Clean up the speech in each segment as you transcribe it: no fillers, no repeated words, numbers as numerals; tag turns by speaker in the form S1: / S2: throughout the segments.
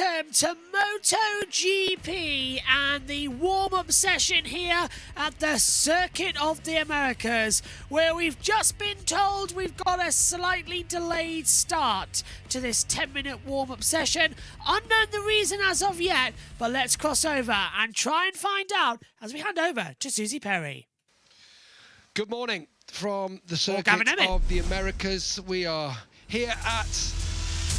S1: welcome to MotoGP and the warm-up session here at the Circuit of the Americas, where we've just been told we've got a slightly delayed start to this 10-minute warm-up session. Unknown the reason as of yet, but let's cross over and try and find out as we hand over to Susie Perry.
S2: Good morning from the Circuit of the Americas. We are here at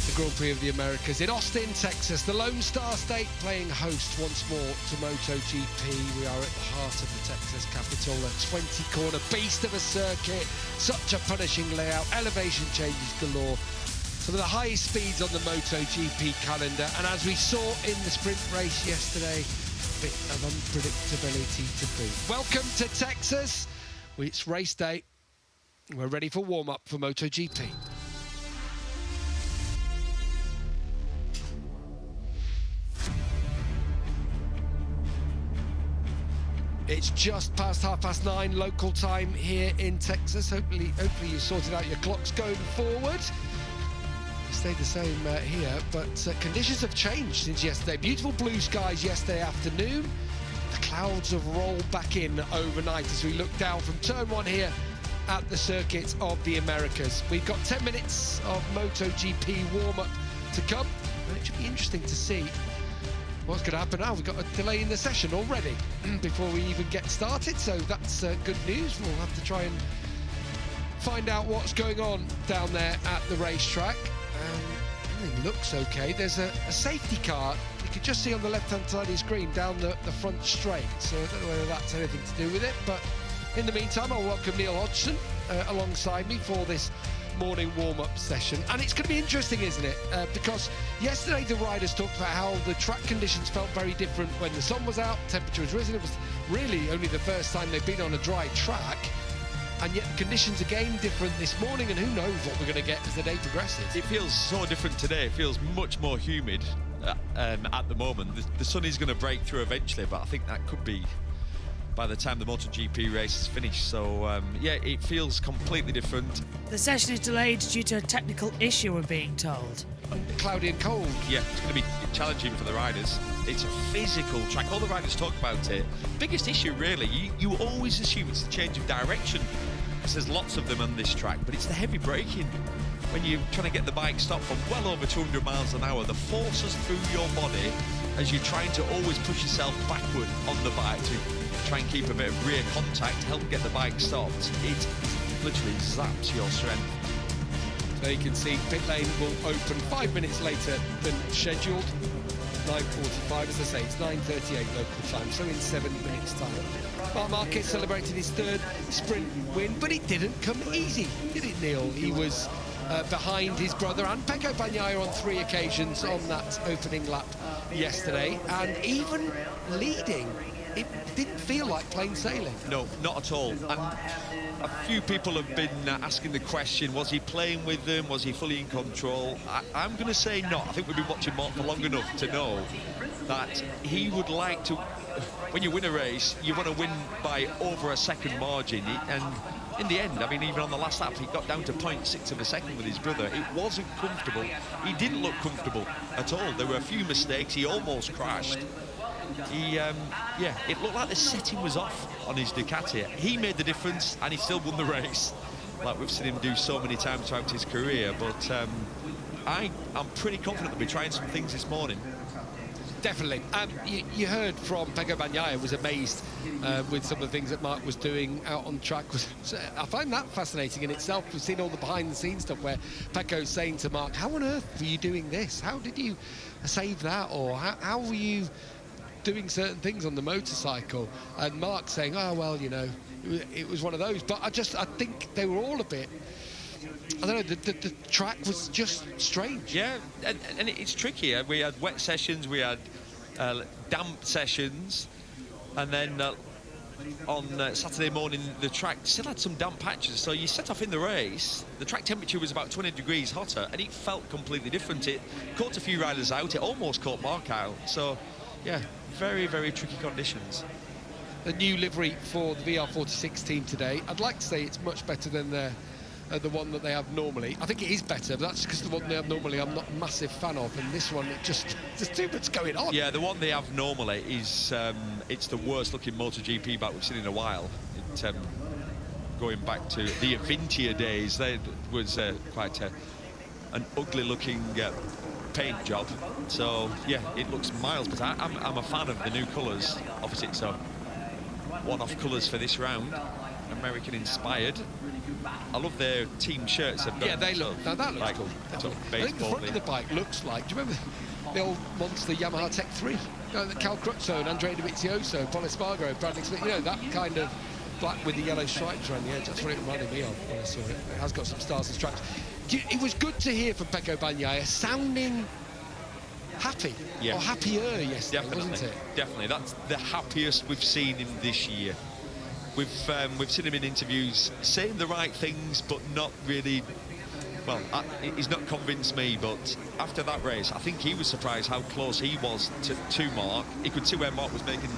S2: the Grand Prix of the Americas in Austin, Texas, the Lone Star State, playing host once more to MotoGP. We are at the heart of the Texas capital, a 20-corner beast of a circuit, such a punishing layout, elevation changes galore, some of the highest speeds on the MotoGP calendar, and as we saw in the sprint race yesterday, a bit of unpredictability to boot. Welcome to Texas. It's race day. We're ready for warm-up for MotoGP. It's just past 9:30 local time here in Texas. Hopefully you sorted out your clocks going forward. Stayed the same here, but conditions have changed since yesterday. Beautiful blue skies yesterday afternoon. The clouds have rolled back in overnight as we look down from turn one here at the Circuit of the Americas. We've got 10 minutes of MotoGP warm-up to come, and it should be interesting to see what's going to happen now. We've got a delay in the session already before we even get started, so that's good news. We'll have to try and find out what's going on down there at the racetrack. Everything looks okay. There's a safety car you can just see on the left-hand side of the screen down the front straight, so I don't know whether that's anything to do with it, but in the meantime I'll welcome Neil Hodgson alongside me for this morning warm-up session, and it's going to be interesting, isn't it, because yesterday the riders talked about how the track conditions felt very different when the sun was out, temperature was risen. It was really only the first time they've been on a dry track, and yet the conditions again different this morning, and who knows what we're going to get as the day progresses.
S3: It feels so different today. It feels much more humid at the moment. The sun is going to break through eventually, but I think that could be by the time the MotoGP race is finished. So yeah, it feels completely different.
S1: The session is delayed due to a technical issue, we're being told.
S2: Cloudy and cold.
S3: Yeah, it's going to be challenging for the riders. It's a physical track. All the riders talk about it. Biggest issue really, you always assume it's the change of direction, because there's lots of them on this track, but it's the heavy braking. When you're trying to get the bike stopped from well over 200 miles an hour, the forces through your body as you're trying to always push yourself backward on the bike to try and keep a bit of rear contact, help get the bike stopped. It literally zaps your strength.
S2: So you can see pit lane will open 5 minutes later than scheduled. 9:45, as I say, it's 9:38 local time, so in 7 minutes time. Marc Marquez celebrated his third sprint win, but it didn't come easy, did it, Neil? He was behind his brother and Pecco Bagnaia on 3 occasions on that opening lap yesterday, and even leading, it didn't feel like plain sailing.
S3: No, not at all. And a few people have been asking the question, was he playing with them? Was he fully in control? I'm going to say not. I think we've been watching Marc for long enough to know that he would like to, when you win a race, you want to win by over a second margin. And in the end, I mean, even on the last lap, he got down to 0.6 of a second with his brother. It wasn't comfortable. He didn't look comfortable at all. There were a few mistakes. He almost crashed. Yeah, it looked like the setting was off on his Ducati. He made the difference, and he still won the race, like we've seen him do so many times throughout his career. But I'm pretty confident they'll be trying some things this morning.
S2: Definitely. You heard from Pecco Bagnaia, was amazed with some of the things that Marc was doing out on track. I find that fascinating in itself. We've seen all the behind-the-scenes stuff where Pecco's saying to Marc, how on earth were you doing this? How did you save that? Or how were you doing certain things on the motorcycle? And Marc saying, oh, well, you know, it was one of those. But I think they were all a bit, I don't know, the track was just strange.
S3: Yeah, and it's tricky. We had wet sessions, we had damp sessions, and then on Saturday morning the track still had some damp patches. So you set off in the race, the track temperature was about 20 degrees hotter, and it felt completely different. It caught a few riders out, it almost caught Marc out. So, yeah, very, very tricky conditions.
S2: The new livery for the VR46 team today, I'd like to say it's much better than their the one that they have normally. I think it is better, but that's because the one they have normally I'm not a massive fan of, and this one, there's too much going on.
S3: Yeah, the one they have normally is it's the worst looking MotoGP bike we've seen in a while. Going back to the Avintia days, there was quite an ugly looking paint job. So yeah, it looks miles, but I'm a fan of the new colours. Obviously it's a one-off colours for this round, American inspired. I love their team shirts.
S2: Yeah, they look, now that looks
S3: like,
S2: cool.
S3: I
S2: think the front of the bike looks like, do you remember the old monster Yamaha Tech 3? Cal Crutchlow and Andrea Dovizioso, Paul Espargaro, Bradley Smith, that kind of black with the yellow stripes around the edge. That's what it reminded me of when I saw it. It has got some stars and stripes. It was good to hear from Pecco Bagnaia sounding happy, or happier yesterday, wasn't it?
S3: Definitely, that's the happiest we've seen him this year. We've seen him in interviews saying the right things, but not really. Well, he's not convinced me. But after that race, I think he was surprised how close he was to Mark. He could see where Mark was making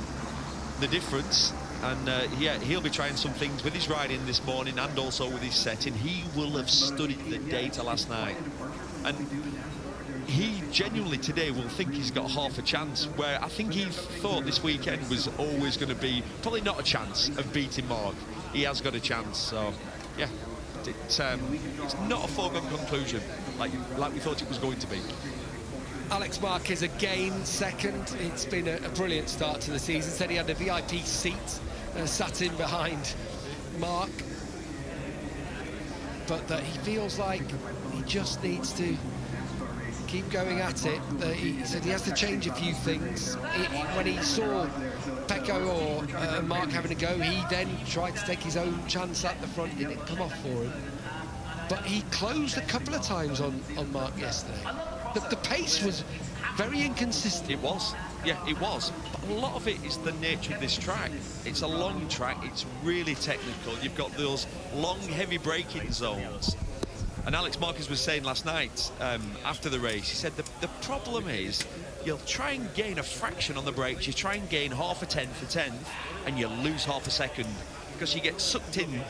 S3: the difference, and yeah, he'll be trying some things with his riding this morning and also with his setting. He will have studied the data last night, and he genuinely today will think he's got half a chance, where I think he thought this weekend was always going to be probably not a chance of beating Mark. He has got a chance, so yeah, it's not a foregone conclusion like we thought it was going to be.
S2: Alex Marquez again second. It's been a brilliant start to the season. Said he had a VIP seat sat in behind Mark, but that he feels like he just needs to keep going at it. He said he has to change a few things. When he saw Pecco or Mark having a go, he then tried to take his own chance at the front. It didn't come off for him, but he closed a couple of times on Mark yesterday. The pace was very inconsistent.
S3: It was, yeah, it was. But a lot of it is the nature of this track. It's a long track, it's really technical. You've got those long, heavy braking zones. And Alex Marquez was saying last night, after the race, he said the problem is you'll try and gain a fraction on the brakes, you try and gain half a tenth, and you lose half a second because you get sucked in.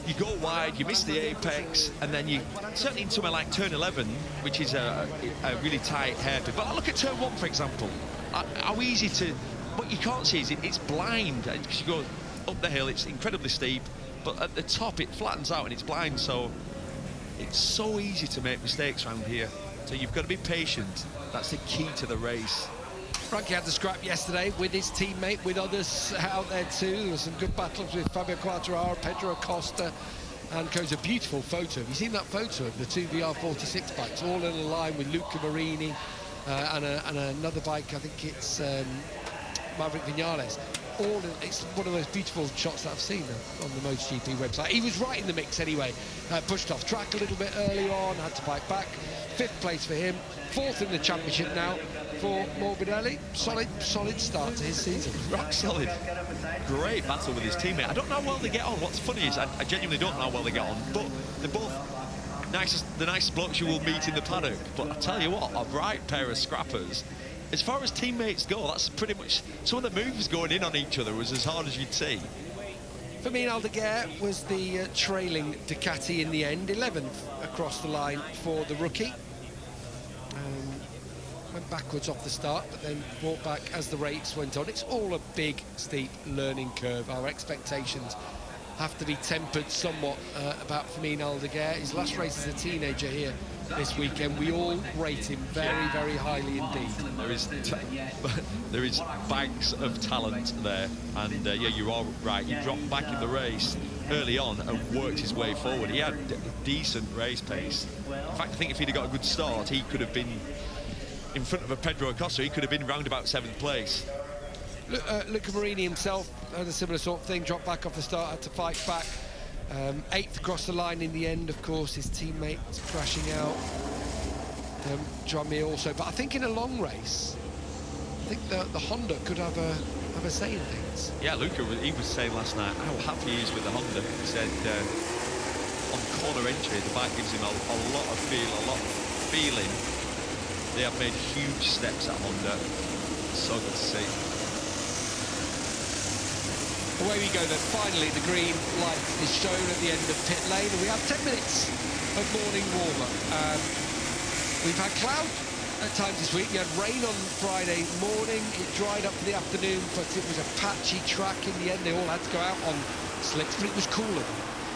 S3: You go wide, you miss the apex, and then you, certainly in somewhere like turn 11, which is a really tight hairpin. But look at turn 1, for example. How easy to... What you can't see is it's blind, because you go up the hill, it's incredibly steep, but at the top it flattens out and it's blind, so it's so easy to make mistakes around here. So you've got to be patient. That's the key to the race.
S2: Frankie had the scrap yesterday with his teammate, with others out there too. There were some good battles with Fabio Quartararo, Pedro Acosta, and there's a beautiful photo. Have you seen that photo of the two VR46 bikes, all in a line with Luca Marini and another bike, I think it's Maverick Vinales. It's one of the most beautiful shots that I've seen on the MotoGP website. He was right in the mix anyway. Pushed off track a little bit early on, had to fight back. 5th place for him, 4th in the championship now for Morbidelli. Solid start to his season.
S3: Rock solid. Great battle with his teammate. I don't know how well they get on. What's funny is I genuinely don't know how well they get on, but they're both the nicest blokes you will meet in the paddock. But I tell you what, a right pair of scrappers. As far as teammates go, that's pretty much... Some of the moves going in on each other was as hard as you'd see.
S2: Fermin Aldeguer was the trailing Ducati in the end, 11th across the line for the rookie. Went backwards off the start, but then brought back as the race went on. It's all a big, steep learning curve. Our expectations have to be tempered somewhat about Fermin Aldeguer. His last race as a teenager here this weekend. We all rate him very, very highly indeed.
S3: There is bags of talent there, and yeah, you are right. He dropped back in the race early on and worked his way forward. He had decent race pace. In fact, I think if he'd have got a good start, he could have been in front of a Pedro Acosta. He could have been round about 7th place.
S2: Luca Marini himself had a similar sort of thing, dropped back off the start, had to fight back. 8th across the line in the end, of course, his teammate crashing out. Drummy also, but I think in a long race, I think the Honda could have a say in things.
S3: Yeah, Luca, he was saying last night how happy he is with the Honda. He said on corner entry, the bike gives him a lot of feel, a lot of feeling. They have made huge steps at Honda. So good to see.
S2: Away we go then. Finally, the green light is shown at the end of pit lane, and we have 10 minutes of morning warm-up. We've had cloud at times this week. We had rain on Friday morning. It dried up for the afternoon, but it was a patchy track in the end. They all had to go out on slicks, but it was cooler.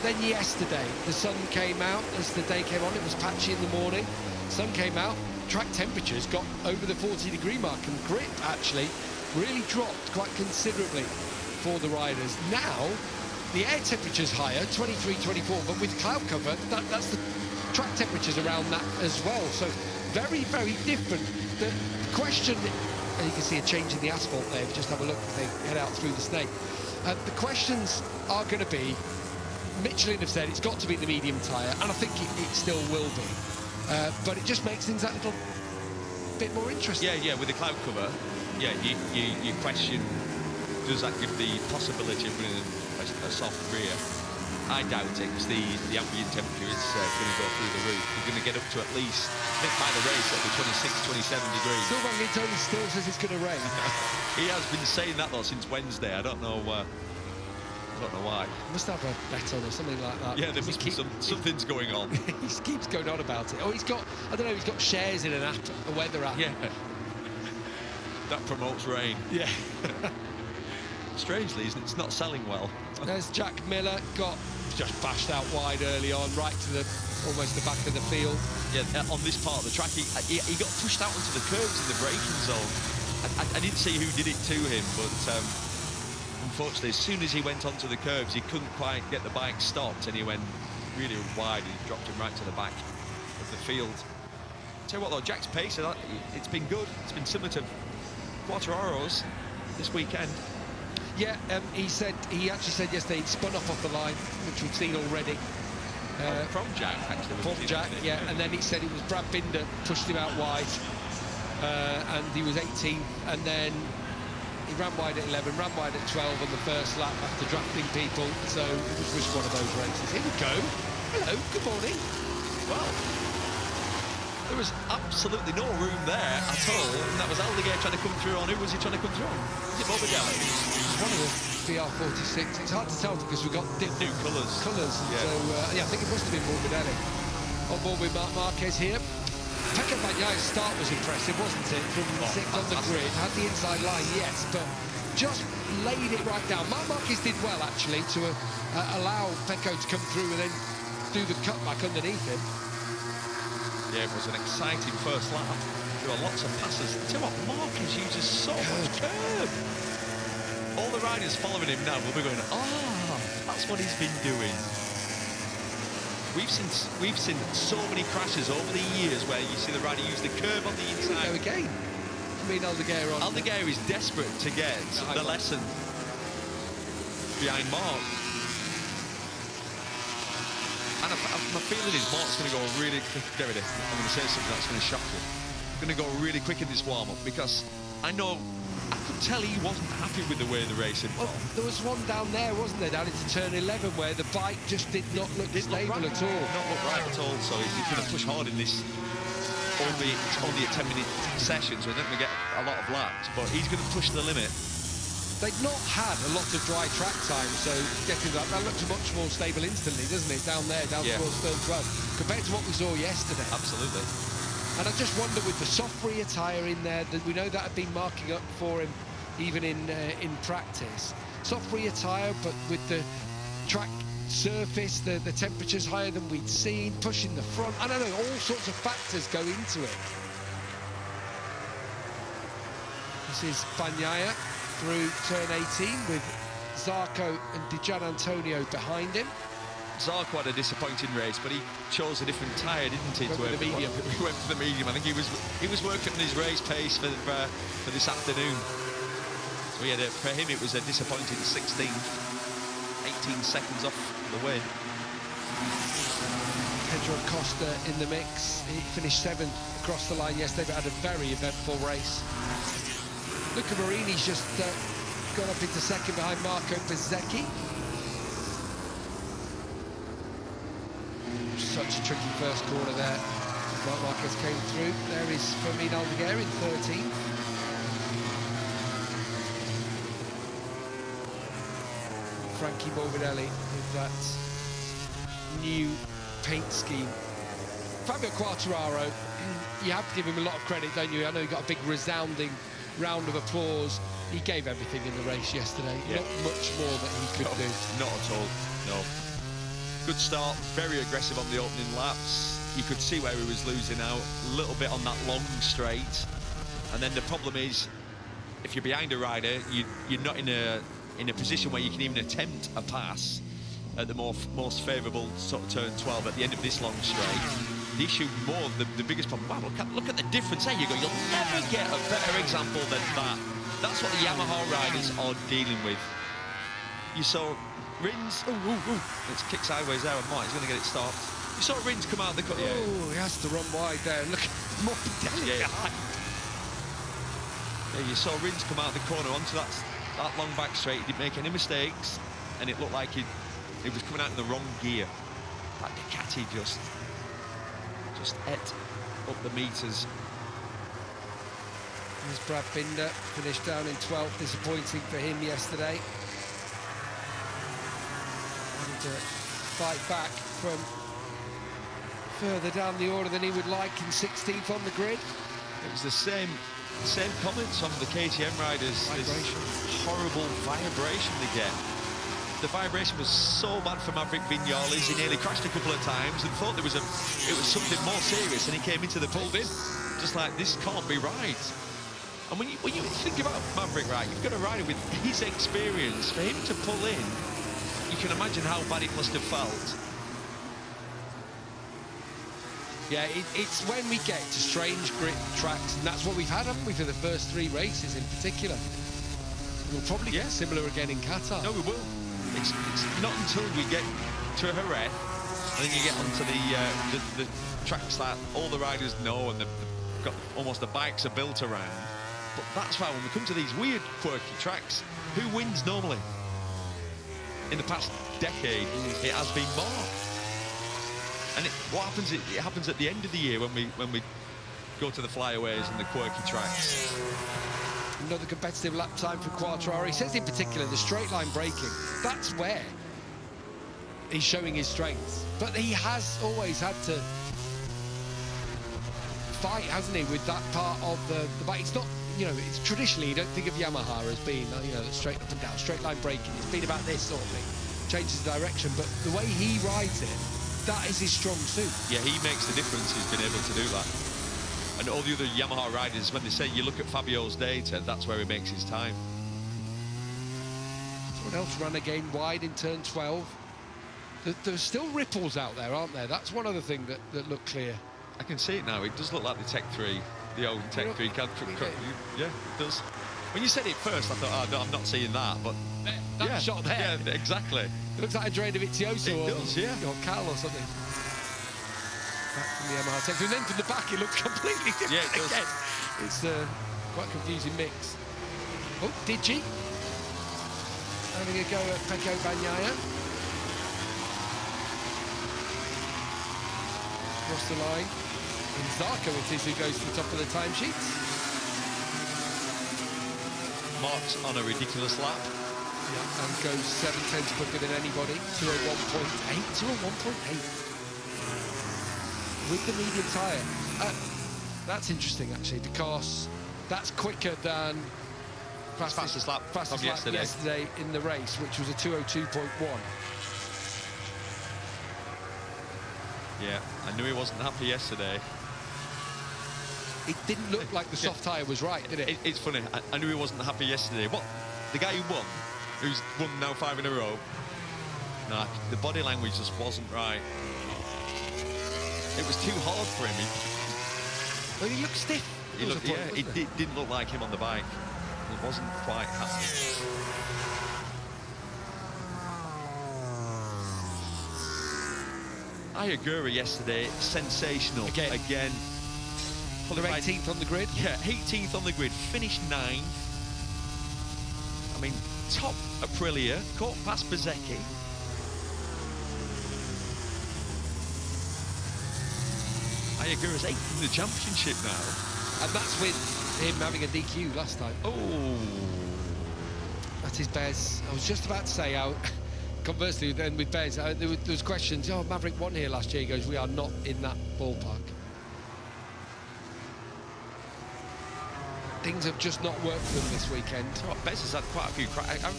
S2: Then yesterday, the sun came out as the day came on. It was patchy in the morning. Sun came out. Track temperatures got over the 40-degree mark, and grip actually really dropped quite considerably for the riders. Now, the air temperature's higher, 23, 24, but with cloud cover, that's the track temperatures around that as well. So very, very different. The question, and you can see a change in the asphalt there, just have a look as they head out through the snake. The questions are going to be, Michelin have said it's got to be the medium tyre, and I think it still will be. But it just makes things that little bit more interesting.
S3: Yeah, with the cloud cover, yeah, you question, does that give the possibility of running a soft rear? I doubt it, because the ambient temperature is going to go through the roof. You're going to get up to at least, I think by the race, it'll be 26, 27 degrees.
S2: Sylvain Tony still says it's going to rain.
S3: He has been saying that, though, since Wednesday. I don't know why.
S2: Must have a bet on or something like that.
S3: Yeah, there must be something's going on.
S2: He keeps going on about it. Oh, he's got, I don't know, he's got shares in an app, a weather app.
S3: Yeah. That promotes rain.
S2: Yeah.
S3: Strangely, isn't it? It's not selling well.
S2: There's Jack Miller, got just bashed out wide early on, right to almost the back of the field.
S3: Yeah, on this part of the track, he got pushed out onto the curbs in the braking zone. I didn't see who did it to him, but unfortunately, as soon as he went onto the curbs, he couldn't quite get the bike stopped, and he went really wide, and he dropped him right to the back of the field. Tell you what, though, Jack's pace, it's been good. It's been similar to Quartararo's this weekend.
S2: Yeah, he actually said yesterday he'd spun off the line, which we've seen already.
S3: From Jack, actually.
S2: From Jack, yeah, and then he said it was Brad Binder pushed him out wide, and he was 18, and then he ran wide at 11, ran wide at 12 on the first lap after drafting people, so it was just one of those races. Here we go. Hello, good morning.
S3: Well, there was absolutely no room there at all, and that was Aldeguer trying to come through on. Who was he trying to come through on? Is it Morbidelli?
S2: It's one of the VR46. It's hard to tell because we've got
S3: new colours.
S2: Yeah. So, yeah, I think it must have been Morbidelli. On board with Marc Marquez here. Pecco Bagnaio's start was impressive, wasn't it? From sixth on the grid, had the inside line, yes, but just laid it right down. Marc Marquez did well, actually, to allow Pecco to come through and then do the cutback underneath him.
S3: Yeah, it was an exciting first lap. There were lots of passes. Tell you what, Marquez uses so much curb. All the riders following him now will be going, that's what he's been doing. We've seen so many crashes over the years where you see the rider use the curb on the inside.
S2: Here we go again. I mean, Aldeguer on.
S3: Aldeguer is desperate to get the lesson behind Marc. And my feeling is Marc's going to go really quick. Get rid of it. I'm going to say something that's going to shock you. I'm going to go really quick in this warm-up because I could tell he wasn't happy with the way the race had gone.
S2: Well, there was one down there, wasn't there, down into turn 11, where the bike just did not look stable at all.
S3: Not look right at all, so he's going to push hard in this. It's only a 10-minute session, so he's not going to get a lot of laps, but he's going to push the limit.
S2: They've not had a lot of dry track time, so getting that looks much more stable instantly, doesn't it, down there, down towards turn 12, compared to what we saw yesterday.
S3: Absolutely.
S2: And I just wonder, with the soft rear tyre in there, that we know that had been marking up for him even in practice. Soft rear tyre, but with the track surface, the temperature's higher than we'd seen, pushing the front. I don't know, all sorts of factors go into it. This is Bagnaia through turn 18 with Zarco and Di Gianantonio behind him.
S3: Zarco had a disappointing race, but he chose a different tyre, didn't he?
S2: Went for the medium.
S3: He went for the medium. I think he was working on his race pace for this afternoon. So for him it was a disappointing 16th, 18 seconds off the win.
S2: Pedro Costa in the mix. He finished 7th across the line yesterday, but had a very eventful race. Luca Marini's just gone up into 2nd behind Marco Bezzecchi. Such a tricky first corner there. Marc Marquez came through. There is Fermin Aldeguer in 13th. Frankie Morbidelli with that new paint scheme. Fabio Quartararo, you have to give him a lot of credit, don't you? I know he got a big resounding round of applause. He gave everything in the race yesterday.
S3: Yeah.
S2: Not much more that he could do.
S3: Not at all, no. Good start, very aggressive on the opening laps. You could see where he was losing out a little bit on that long straight. And then the problem is, if you're behind a rider, you're not in a position where you can even attempt a pass at the most favourable sort of turn 12 at the end of this long straight. The issue more, the biggest problem, wow, look at the difference there. You go, you'll never get a better example than that. That's what the Yamaha riders are dealing with. You saw Rins, let's kick sideways there, and Mike's going to get it stopped. You saw Rins come out of the cut.
S2: Oh, yeah. He has to run wide there. Look at Morbidelli.
S3: Yeah, you saw Rins come out of the corner onto that long back straight. He didn't make any mistakes, and it looked like he was coming out in the wrong gear. That Ducati just ate up the meters.
S2: There's Brad Binder, finished down in 12th. Disappointing for him yesterday. And fight back from further down the order than he would like in 16th on the grid.
S3: It was the same comments on the KTM riders.
S2: Vibration.
S3: This horrible vibration they get. The vibration was so bad for Maverick Viñales. He nearly crashed a couple of times and thought it was something more serious, and he came into the pulled-in just like, this can't be right. And when you think about Maverick, right, you've got a rider with his experience. For him to pull in, you can imagine how bad it must have felt.
S2: Yeah, it's when we get to strange grit tracks, and that's what we've had, haven't we, for the first 3 races in particular. We'll probably get similar again in Qatar.
S3: No, we will. It's not until we get to Jerez, and then you get onto the tracks that all the riders know, and they've got almost the bikes are built around. But that's why when we come to these weird, quirky tracks, who wins normally? In the past decade, it has been Mark. And what happens? It happens at the end of the year when we go to the flyaways and the quirky tracks.
S2: Another competitive lap time for Quartararo. He says in particular the straight line braking. That's where he's showing his strengths. But he has always had to fight, hasn't he, with that part of the bike. It's not, you know, it's traditionally, you don't think of Yamaha as being, you know, straight up and down, straight line braking. It's been about this sort of thing, changes the direction. But the way he rides it, that is his strong suit. Yeah, he makes the difference. He's been able to do that. And all the other Yamaha riders, when they say you look at Fabio's data, that's where he makes his time. Someone else ran again wide in turn 12. There's still ripples out there, aren't there? That's one other thing that looked clear. I can see it now. It does look like the Tech 3, the old Tech 3. Yeah, it does. When you said it first, I thought, oh, no, I'm not seeing that, but... That shot there. Yeah, exactly. It looks like a Andrea Dovizioso or Cal or something. Back from the Yamaha Tech 3. And then from the back, it looks completely different. Yeah, it does. Again. It's quite a confusing mix. Oh, Digi. Having a go at Pecco Bagnaia. Across the line. And Zarco it is who goes to the top of the timesheets. Mark's on a ridiculous lap. Yeah, and goes 7/10 quicker than anybody. 201.8. 201.8. With the medium tyre. That's interesting, actually, because that's quicker than fastest lap yesterday in the race, which was a 202.1. Yeah, I knew he wasn't happy yesterday. It didn't look like the soft tyre was right, did it? It's funny. I knew he wasn't happy yesterday. What? The guy who won, who's won now 5 in a row, nah, the body language just wasn't right. It was too hard for him. But he looked stiff. It didn't look like him on the bike. It wasn't quite happy. Ayagura yesterday, sensational. Again. They're 18th on the grid? Yeah, 18th on the grid. Finished 9th. I mean, top Aprilia. Caught past Bezzecchi. Ayagura's 8th in the championship now. And that's with him having a DQ last time. Oh. That is Bez. I was just about to say, conversely, then with Bez, there was questions. Oh, Maverick won here last year. He goes, we are not in that ballpark. Things have just not worked for them this weekend.
S3: Oh, Bez has had quite a few cracks. I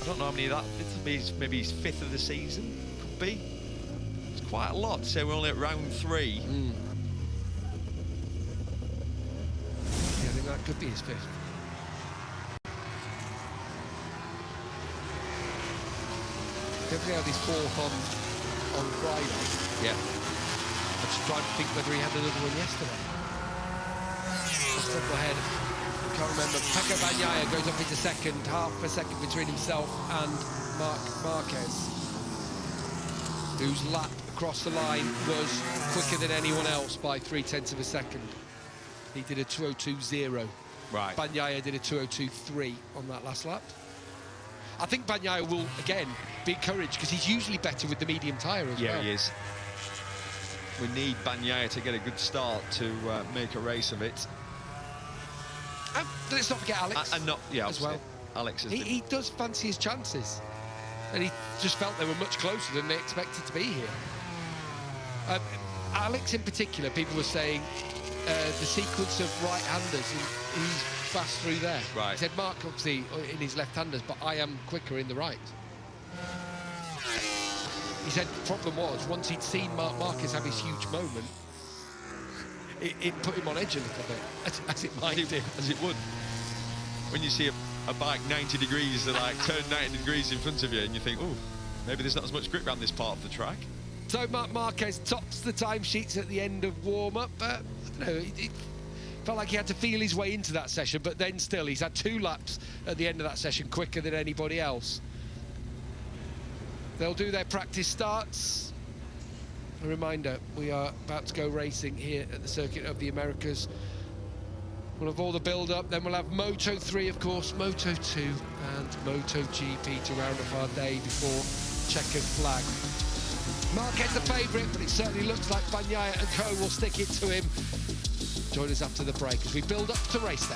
S3: don't know how many of that. Maybe his 5th of the season. Could be. It's quite a lot. So we're only at round 3.
S2: Yeah, I think that could be his 5th. Definitely had his 4th on Friday.
S3: Yeah.
S2: I'm just trying to think whether he had another one yesterday. Off the top of my head, I can't remember. Pecco Bagnaia goes off into second, half a second between himself and Marc Marquez, whose lap across the line was quicker than anyone else by 0.3 of a second. He did a 2:02.0.
S3: Right.
S2: Bagnaia did a 2:02.3 on that last lap. I think Bagnaia will, again, be encouraged because he's usually better with the medium tyre as well.
S3: Yeah, he is. We need Bagnaia to get a good start to make a race of it.
S2: And let's not forget Alex
S3: And not, yeah,
S2: as well.
S3: Alex is
S2: He does fancy his chances. And he just felt they were much closer than they expected to be here. Alex in particular, people were saying the sequence of right-handers, he's fast through there.
S3: Right.
S2: He said, Mark, obviously, in his left-handers, but I am quicker in the right. He said the problem was, once he'd seen Marc Marquez have his huge moment, it put him on edge a little bit, as it might do.
S3: As it would. When you see a bike 90 degrees, like turn 90 degrees in front of you, and you think, oh, maybe there's not as much grip around this part of the track.
S2: So Marc Marquez tops the timesheets at the end of warm-up, but I don't know, it felt like he had to feel his way into that session, but then still, he's had 2 laps at the end of that session quicker than anybody else. They'll do their practice starts. A reminder, we are about to go racing here at the Circuit of the Americas. We'll have all the build-up, then we'll have Moto3, of course, Moto2 and MotoGP to round off our day before checkered flag. Marquez the favourite, but it certainly looks like Bagnaia and co will stick it to him. Join us after the break as we build up to race day.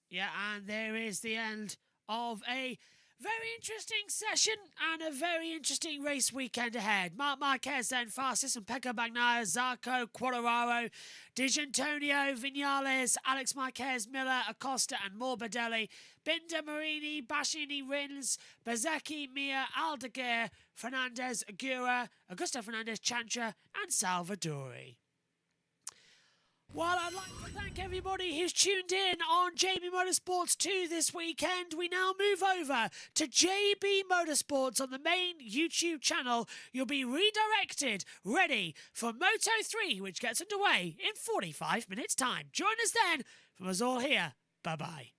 S1: Yeah, and there is the end of a very interesting session and a very interesting race weekend ahead. Marc Marquez then fastest, and Pecco Bagnaia, Zarco, Quartararo, D'Antonio, Vinales, Alex Marquez, Miller, Acosta and Morbidelli, Binder, Marini, Bassini, Rins, Bezzecchi, Mir, Aldeguer, Fernandez, Aguirre, Augusto Fernandez, Chantra and Salvadori. Well, I'd like to thank everybody who's tuned in on JB Motorsports 2 this weekend. We now move over to JB Motorsports on the main YouTube channel. You'll be redirected, ready for Moto3, which gets underway in 45 minutes' time. Join us then. From us all here, bye-bye.